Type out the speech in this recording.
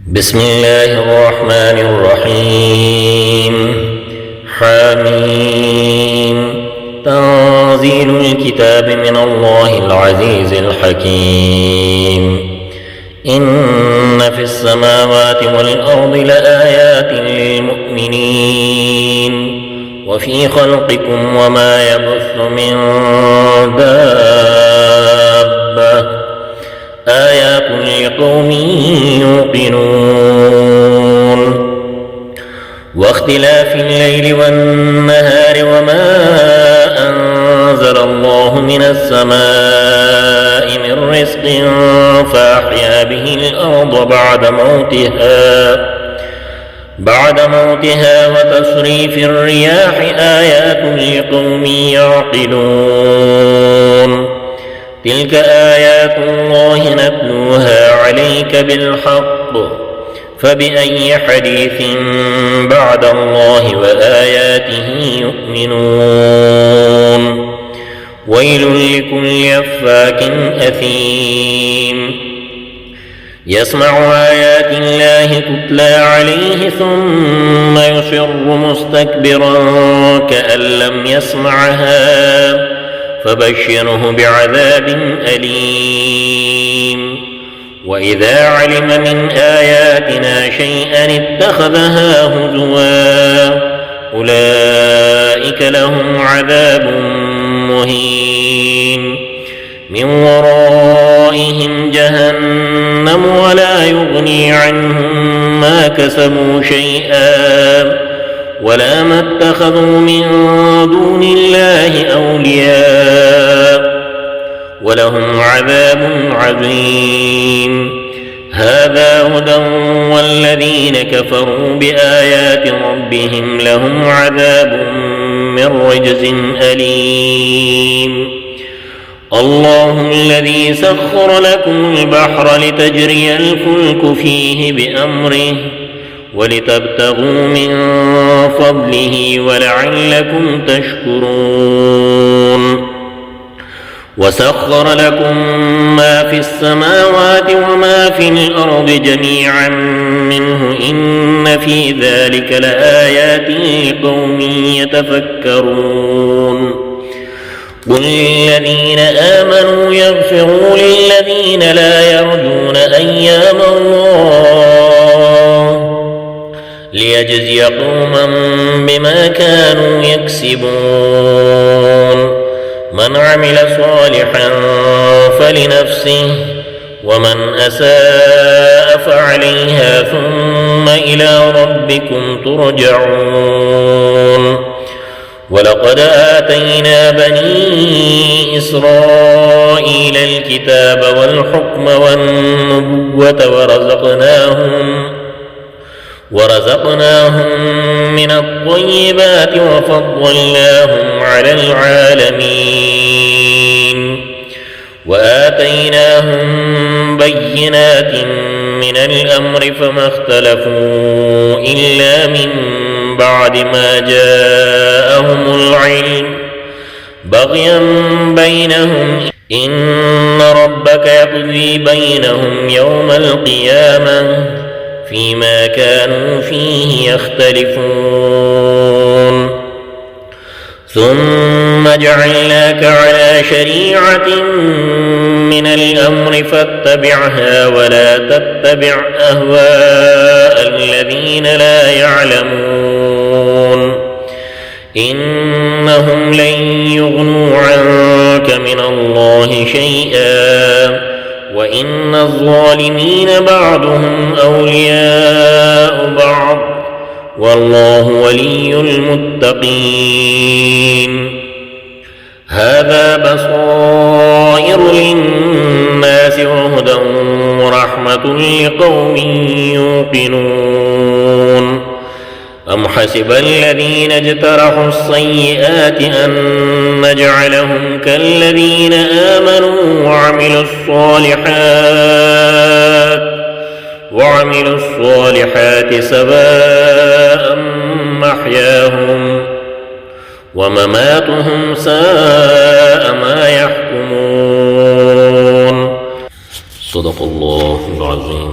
بسم الله الرحمن الرحيم. حميم. تنزيل الكتاب من الله العزيز الحكيم. إن في السماوات والأرض لآيات للمؤمنين وفي خلقكم وما يبث من دابة آيات لقوم يوقنون. واختلاف الليل والنهار وما أنزل الله من السماء من رزق فأحيا به الأرض بعد موتها وتصريف الرياح آيات لقوم يعقلون. تلك آيات الله نتلوها عليك بالحق فبأي حديث بعد الله وآياته يؤمنون. ويل لكل أفاك أثيم يسمع آيات الله تتلى عليه ثم يصر مستكبرا كأن لم يسمعها فبشره بعذاب أليم. وإذا علم من آياتنا شيئا اتخذها هزوا أولئك لهم عذاب مهين. من ورائهم جهنم ولا يغني عنهم ما كسبوا شيئا ولا ما اتخذوا من دون الله أولياء ولهم عذاب عظيم. هذا هدى والذين كفروا بآيات ربهم لهم عذاب من رجز أليم. الله الذي سخر لكم البحر لتجري الفلك فيه بأمره ولتبتغوا من فضله ولعلكم تشكرون. وسخر لكم ما في السماوات وما في الأرض جميعا منه إن في ذلك لآيات لقوم يتفكرون. قل للذين آمنوا يغفروا للذين لا يرجون أيام الله ليجزي قوما بما كانوا يكسبون. من عمل صالحا فلنفسه ومن أساء فعليها ثم إلى ربكم ترجعون. ولقد آتينا بني إسرائيل الكتاب والحكم والنبوة ورزقناهم من الطيبات وفضلناهم على العالمين. وآتيناهم بينات من الأمر فما اختلفوا إلا من بعد ما جاءهم العلم بغيا بينهم إن ربك يقضي بينهم يوم القيامة فيما كانوا فيه يختلفون. ثم جعلناك على شريعة من الأمر فاتبعها ولا تتبع أهواء الذين لا يعلمون إنهم لن يغنوا عنك من الله شيئا وإن الظالمين بعضهم أولياء بعض والله ولي المتقين. هذا بصائر للناس وهدى ورحمة لقوم يوقنون. أم حسب الذين اجترحوا السيئات أن نجعلهم كالذين آمنوا وعملوا الصالحات سواء محياهم ومماتهم ساء ما يحكمون. صدق الله العظيم.